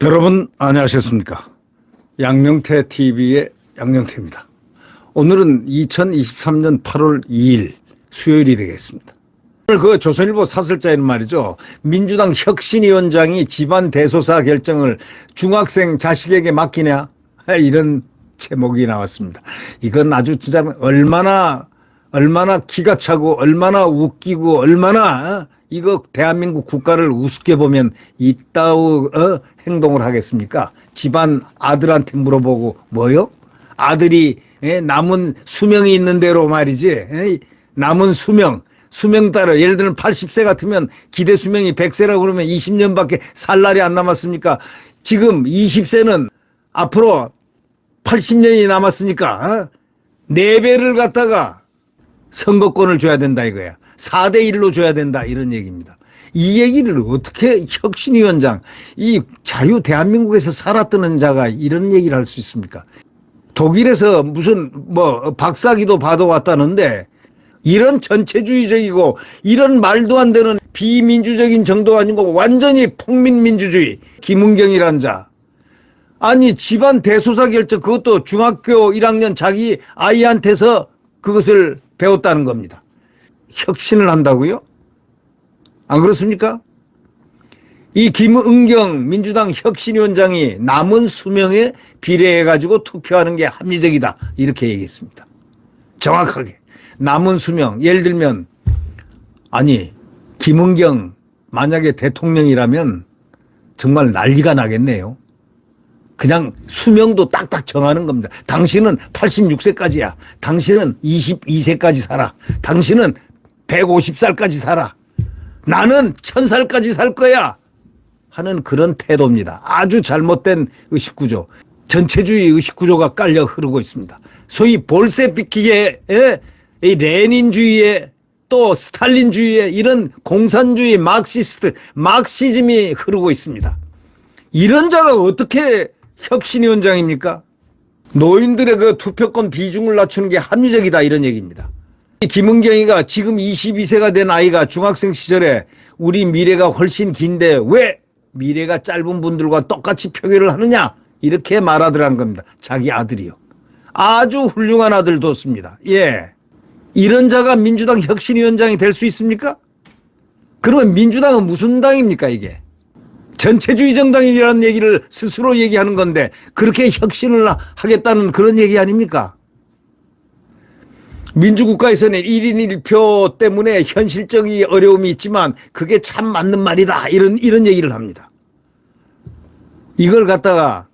여러분 안녕하셨습니까? 양명태 TV의 양명태입니다. 오늘은 2023년 8월 2일 수요일이 되겠습니다. 오늘 그 조선일보 사설자에는 말이죠, 민주당 혁신위원장이 집안 대소사 결정을 중학생 자식에게 맡기냐, 이런 제목이 나왔습니다. 이건 아주 진짜 얼마나 기가 차고 얼마나 웃기고 얼마나 이거 대한민국 국가를 우습게 보면 이따우 행동을 하겠습니까? 집안 아들한테 물어보고 뭐요? 아들이 남은 수명이 있는 대로 말이지, 남은 수명 따라 예를 들면 80세 같으면 기대 수명이 100세라고 그러면 20년밖에 살 날이 안 남았습니까? 지금 20세는 앞으로 80년이 남았으니까 4배를 갖다가 선거권을 줘야 된다 이거야. 4대 1로 줘야 된다 이런 얘기입니다. 이 얘기를 어떻게 혁신위원장, 이 자유 대한민국에서 살았던 자가 이런 얘기를 할 수 있습니까? 독일에서 무슨 박사기도 받아왔다는데 이런 전체주의적이고 이런 말도 안 되는 비민주적인 정도가 아니고 완전히 폭민민주주의 김은경이란 자. 아니 집안 대소사 결정 그것도 중학교 1학년 자기 아이한테서 그것을 배웠다는 겁니다. 혁신을 한다고요? 안 그렇습니까? 이 김은경 민주당 혁신위원장이 남은 수명에 비례해 가지고 투표하는 게 합리적이다 이렇게 얘기했습니다. 정확하게 남은 수명, 예를 들면 아니 김은경 만약에 대통령이라면 정말 난리가 나겠네요. 그냥 수명도 딱딱 정하는 겁니다. 당신은 86세까지야. 당신은 22세까지 살아. 당신은 150살까지 살아. 나는 1000살까지 살 거야. 하는 그런 태도입니다. 아주 잘못된 의식구조. 전체주의 의식구조가 깔려 흐르고 있습니다. 소위 볼셰비키의 이 레닌주의의 또 스탈린주의의 이런 공산주의 마크시즘이 흐르고 있습니다. 이런 자가 어떻게 혁신위원장입니까? 노인들의 그 투표권 비중을 낮추는 게 합리적이다 이런 얘기입니다. 김은경이가 지금 22세가 된 아이가 중학생 시절에 우리 미래가 훨씬 긴데 왜 미래가 짧은 분들과 똑같이 표결을 하느냐 이렇게 말하더라는 겁니다. 자기 아들이요. 아주 훌륭한 아들 뒀습니다. 예, 이런 자가 민주당 혁신위원장이 될 수 있습니까? 그러면 민주당은 무슨 당입니까 이게? 전체주의 정당이라는 얘기를 스스로 얘기하는 건데 그렇게 혁신을 하겠다는 그런 얘기 아닙니까? 민주국가에서는 1인 1표 때문에 현실적인 어려움이 있지만 그게 참 맞는 말이다 이런 얘기를 합니다. 이걸 갖다가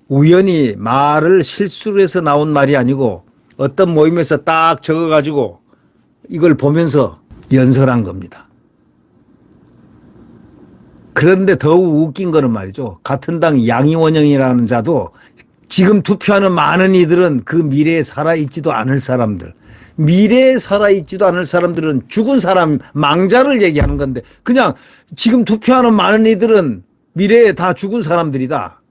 우연히 말을 실수를 해서 나온 말이 아니고 어떤 모임에서 딱 적어가지고 이걸 보면서 연설한 겁니다. 그런데 더욱 웃긴 거는 말이죠. 같은 당 양이원영이라는 자도 지금 투표하는 많은 이들은 그 미래에 살아있지도 않을 사람들, 미래에 살아있지도 않을 사람들은 죽은 사람, 망자를 얘기하는 건데 그냥 지금 투표하는 많은 이들은 미래에 다 죽은 사람들이다.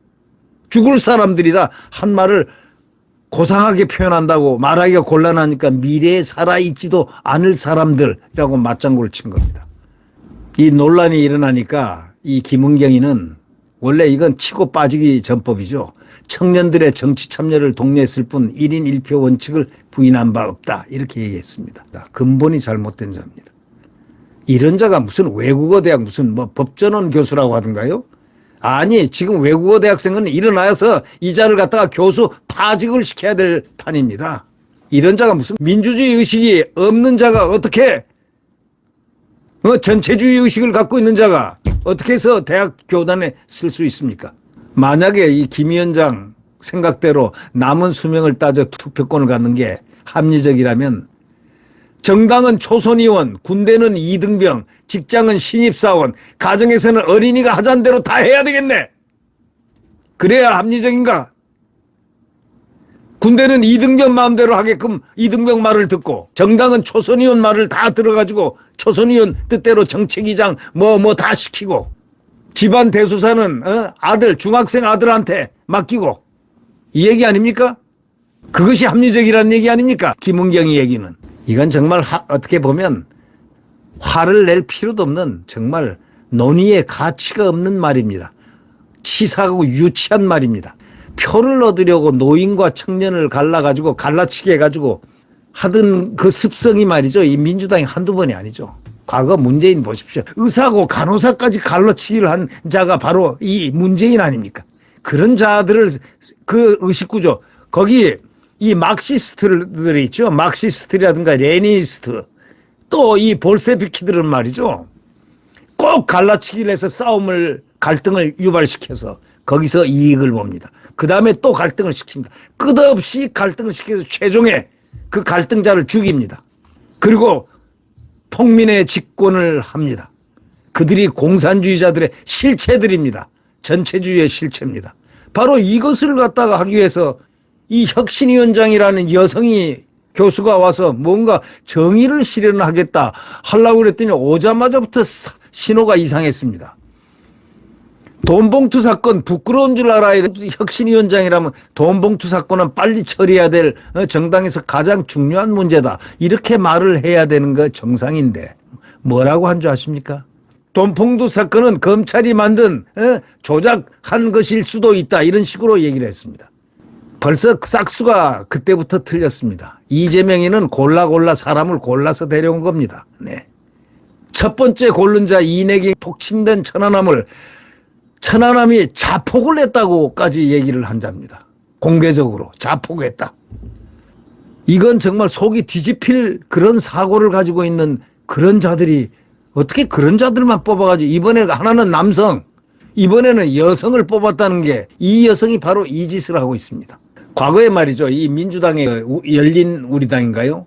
죽을 사람들이다. 한 말을 고상하게 표현한다고 말하기가 곤란하니까 미래에 살아있지도 않을 사람들이라고 맞장구를 친 겁니다. 이 논란이 일어나니까 이 김은경이는 원래 이건 치고 빠지기 전법이죠. 청년들의 정치 참여를 독려했을 뿐 1인 1표 원칙을 부인한 바 없다 이렇게 얘기했습니다. 근본이 잘못된 자입니다. 이런 자가 무슨 외국어 대학 무슨 법전원 교수라고 하던가요? 아니 지금 외국어 대학생은 일어나서 이 자를 갖다가 교수 파직을 시켜야 될 판입니다. 이런 자가 무슨 민주주의 의식이 없는 자가 어떻게 전체주의 의식을 갖고 있는 자가 어떻게 해서 대학 교단에 쓸 수 있습니까? 만약에 이 김 위원장 생각대로 남은 수명을 따져 투표권을 갖는 게 합리적이라면 정당은 초선의원, 군대는 이등병, 직장은 신입사원, 가정에서는 어린이가 하자는 대로 다 해야 되겠네. 그래야 합리적인가? 군대는 이등병 마음대로 하게끔 이등병 말을 듣고 정당은 초선의원 말을 다 들어가지고 초선의원 뜻대로 정책위장 뭐 다 시키고 집안 대소사는 아들 중학생 아들한테 맡기고 이 얘기 아닙니까? 그것이 합리적이라는 얘기 아닙니까? 김은경이 얘기는. 이건 정말 어떻게 보면 화를 낼 필요도 없는 정말 논의의 가치가 없는 말입니다. 치사하고 유치한 말입니다. 표를 얻으려고 노인과 청년을 갈라치게 해가지고 하던 그 습성이 말이죠. 이 민주당이 한두 번이 아니죠. 과거 문재인 보십시오. 의사고 간호사까지 갈라치기를 한 자가 바로 이 문재인 아닙니까? 그런 자들을 그 의식구조 거기 이 막시스트들이 있죠. 막시스트라든가 레니스트 또 이 볼세비키들은 말이죠. 꼭 갈라치기를 해서 갈등을 유발시켜서 거기서 이익을 봅니다. 그 다음에 또 갈등을 시킵니다. 끝없이 갈등을 시켜서 최종에 그 갈등자를 죽입니다. 그리고 폭민의 집권을 합니다. 그들이 공산주의자들의 실체들입니다. 전체주의의 실체입니다. 바로 이것을 갖다가 하기 위해서 이 혁신위원장이라는 여성이 교수가 와서 뭔가 정의를 실현하겠다 하려고 그랬더니 오자마자부터 신호가 이상했습니다. 돈봉투 사건 부끄러운 줄 알아야 돼. 혁신위원장이라면 돈봉투 사건은 빨리 처리해야 될 정당에서 가장 중요한 문제다. 이렇게 말을 해야 되는 거 정상인데 뭐라고 한 줄 아십니까? 돈봉투 사건은 검찰이 만든 조작한 것일 수도 있다. 이런 식으로 얘기를 했습니다. 벌써 싹수가 그때부터 틀렸습니다. 이재명이는 골라 사람을 골라서 데려온 겁니다. 네. 첫 번째 고른 자 이내기 폭침된 천안함이 자폭을 했다고까지 얘기를 한 자입니다. 공개적으로 자폭했다. 이건 정말 속이 뒤집힐 그런 사고를 가지고 있는 그런 자들이 어떻게 그런 자들만 뽑아가지고 이번에 하나는 남성 이번에는 여성을 뽑았다는 게 이 여성이 바로 이 짓을 하고 있습니다. 과거에 말이죠. 이 민주당의 열린 우리당인가요?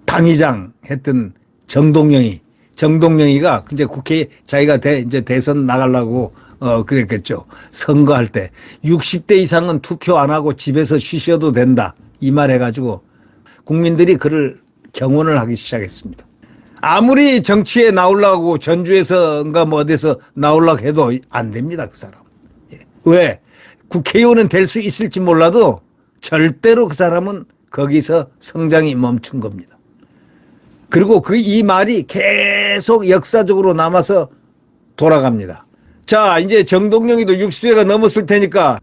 당의장 했던 정동영이가 이제 국회에 자기가 이제 대선 나가려고 그랬겠죠. 선거할 때 60대 이상은 투표 안 하고 집에서 쉬셔도 된다. 이 말 해가지고 국민들이 그를 경원을 하기 시작했습니다. 아무리 정치에 나오려고 전주에서인가 뭐 어디서 나오려고 해도 안 됩니다. 그 사람. 왜? 국회의원은 될 수 있을지 몰라도 절대로 그 사람은 거기서 성장이 멈춘 겁니다. 그리고 이 말이 계속 역사적으로 남아서 돌아갑니다. 자, 이제 정동영이도 60세가 넘었을 테니까,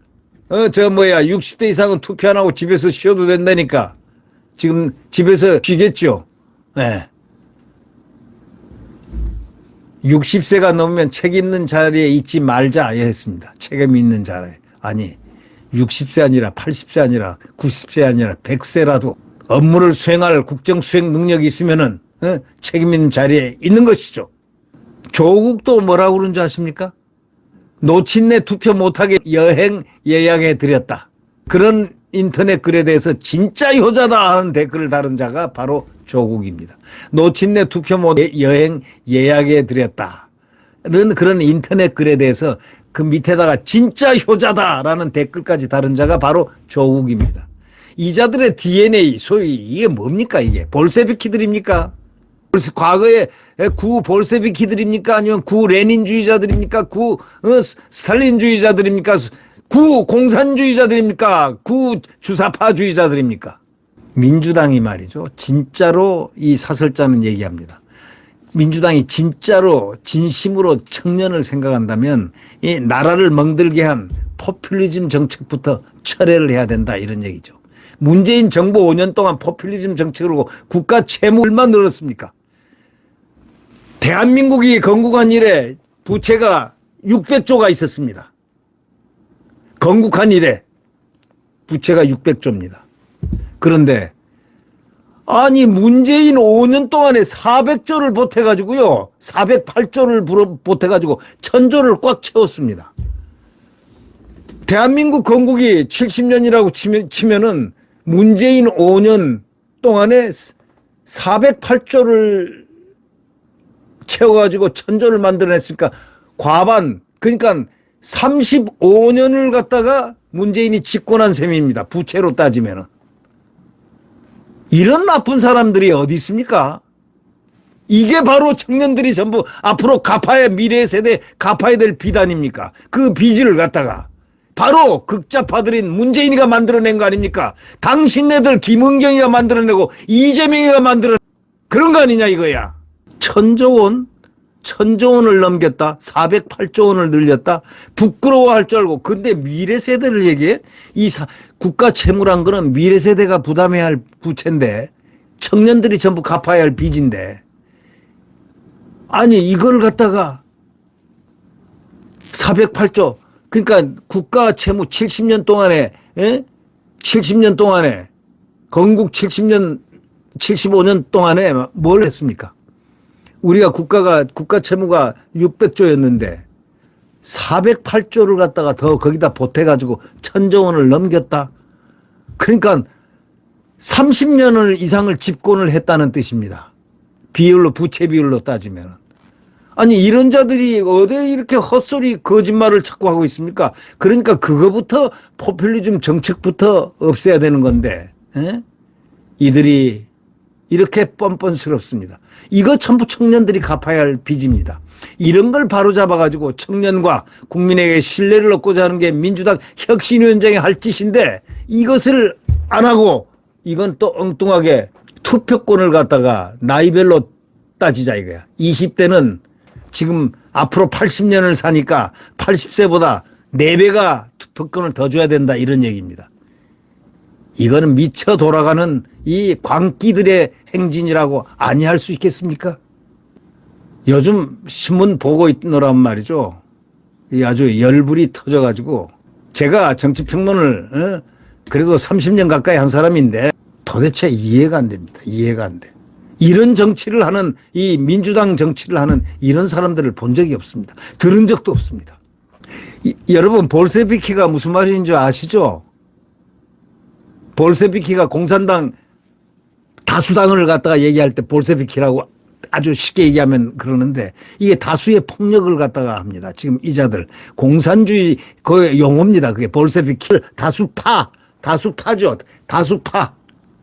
60대 이상은 투표 안 하고 집에서 쉬어도 된다니까. 지금 집에서 쉬겠죠. 네. 60세가 넘으면 책 있는 자리에 있지 말자 했습니다. 책임 있는 자리에. 아니 60세 아니라 80세 아니라 90세 아니라 100세라도 업무를 수행할 국정 수행 능력이 있으면은 책임 있는 자리에 있는 것이죠. 조국도 뭐라고 그런지 아십니까? 노친내 투표 못하게 여행 예약해 드렸다. 그런 인터넷 글에 대해서 진짜 효자다 하는 댓글을 다른 자가 바로 조국입니다. 노친내 투표 못하게 여행 예약해 드렸다는 그런 인터넷 글에 대해서 그 밑에다가 진짜 효자다라는 댓글까지 다른 자가 바로 조국입니다. 이 자들의 DNA 소위 이게 뭡니까 이게? 볼세비키들입니까? 과거에 구 볼세비키들입니까? 아니면 구 레닌주의자들입니까? 구 스탈린주의자들입니까? 구 공산주의자들입니까? 구 주사파주의자들입니까? 민주당이 말이죠. 진짜로 이 사설자는 얘기합니다. 민주당이 진짜로 진심으로 청년을 생각한다면 이 나라를 멍들게 한 포퓰리즘 정책부터 철회를 해야 된다 이런 얘기죠. 문재인 정부 5년 동안 포퓰리즘 정책으로 국가 채무 얼마 늘었습니까? 대한민국이 건국한 이래 부채가 600조가 있었습니다. 건국한 이래 부채가 600조입니다. 그런데 아니 문재인 5년 동안에 400조를 보태가지고요. 408조를 보태가지고 1000조를 꽉 채웠습니다. 대한민국 건국이 70년이라고 치면은 문재인 5년 동안에 408조를 채워가지고 1000조를 만들어냈으니까 과반 그러니까 35년을 갖다가 문재인이 집권한 셈입니다. 부채로 따지면은. 이런 나쁜 사람들이 어디 있습니까? 이게 바로 청년들이 전부 앞으로 미래 세대 갚아야 될 빚 아닙니까? 그 빚을 갖다가 바로 극좌파들인 문재인이가 만들어낸 거 아닙니까? 당신네들 김은경이가 만들어내고 이재명이가 그런 거 아니냐 이거야. 천조 원을 넘겼다. 408조 원을 늘렸다. 부끄러워할 줄 알고. 근데 미래 세대를 얘기해? 국가 채무란 거는 미래 세대가 부담해야 할 부채인데, 청년들이 전부 갚아야 할 빚인데, 아니 이걸 갖다가 408조, 그러니까 국가 채무 70년 동안에, 70년 동안에, 건국 75년 동안에 뭘 했습니까? 우리가 국가 채무가 600조였는데 408조를 갖다가 더 거기다 보태가지고 1000조 원을 넘겼다. 그러니까 30년을 이상을 집권을 했다는 뜻입니다. 비율로, 부채 비율로 따지면. 아니 이런 자들이 어디 이렇게 헛소리 거짓말을 자꾸 하고 있습니까? 그러니까 그거부터 포퓰리즘 정책부터 없애야 되는 건데, 이들이 이렇게 뻔뻔스럽습니다. 이거 전부 청년들이 갚아야 할 빚입니다. 이런 걸 바로잡아가지고 청년과 국민에게 신뢰를 얻고자 하는 게 민주당 혁신위원장이 할 짓인데, 이것을 안 하고 이건 또 엉뚱하게 투표권을 갖다가 나이별로 따지자 이거야. 20대는 지금 앞으로 80년을 사니까 80세보다 4배가 투표권을 더 줘야 된다 이런 얘기입니다. 이거는 미쳐 돌아가는 이 광기들의 행진이라고 아니할 수 있겠습니까? 요즘 신문 보고 있노란 말이죠. 아주 열불이 터져가지고 제가 정치평론을 그리고 30년 가까이 한 사람인데 도대체 이해가 안 됩니다. 이해가 안 돼. 이런 정치를 하는 이 민주당 정치를 하는 이런 사람들을 본 적이 없습니다. 들은 적도 없습니다. 여러분 볼세비키가 무슨 말인 줄 아시죠? 볼세비키가 공산당 다수당을 갖다가 얘기할 때 볼세비키라고 아주 쉽게 얘기하면 그러는데 이게 다수의 폭력을 갖다가 합니다. 지금 이자들 공산주의 그 용어입니다. 그게 볼세비키 다수파죠. 다수파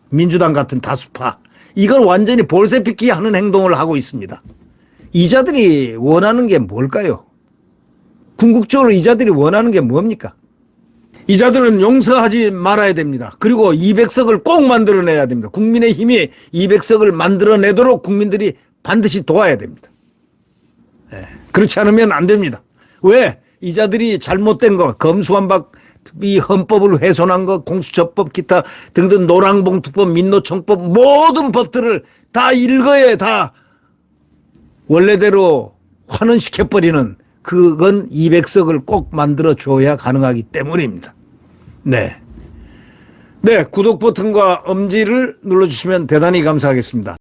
민주당 같은 다수파 이걸 완전히 볼세비키 하는 행동을 하고 있습니다. 이자들이 원하는 게 뭘까요? 궁극적으로 이자들이 원하는 게 뭡니까? 이자들은 용서하지 말아야 됩니다. 그리고 200석을 꼭 만들어내야 됩니다. 국민의힘이 200석을 만들어내도록 국민들이 반드시 도와야 됩니다. 그렇지 않으면 안 됩니다. 왜? 이자들이 잘못된 거, 검수완박, 이 헌법을 훼손한 거, 공수처법, 기타 등등 노랑봉투법, 민노총법 모든 법들을 다 일거에 다 원래대로 환원시켜버리는 그건 200석을 꼭 만들어줘야 가능하기 때문입니다. 네. 네, 구독 버튼과 엄지를 눌러주시면 대단히 감사하겠습니다.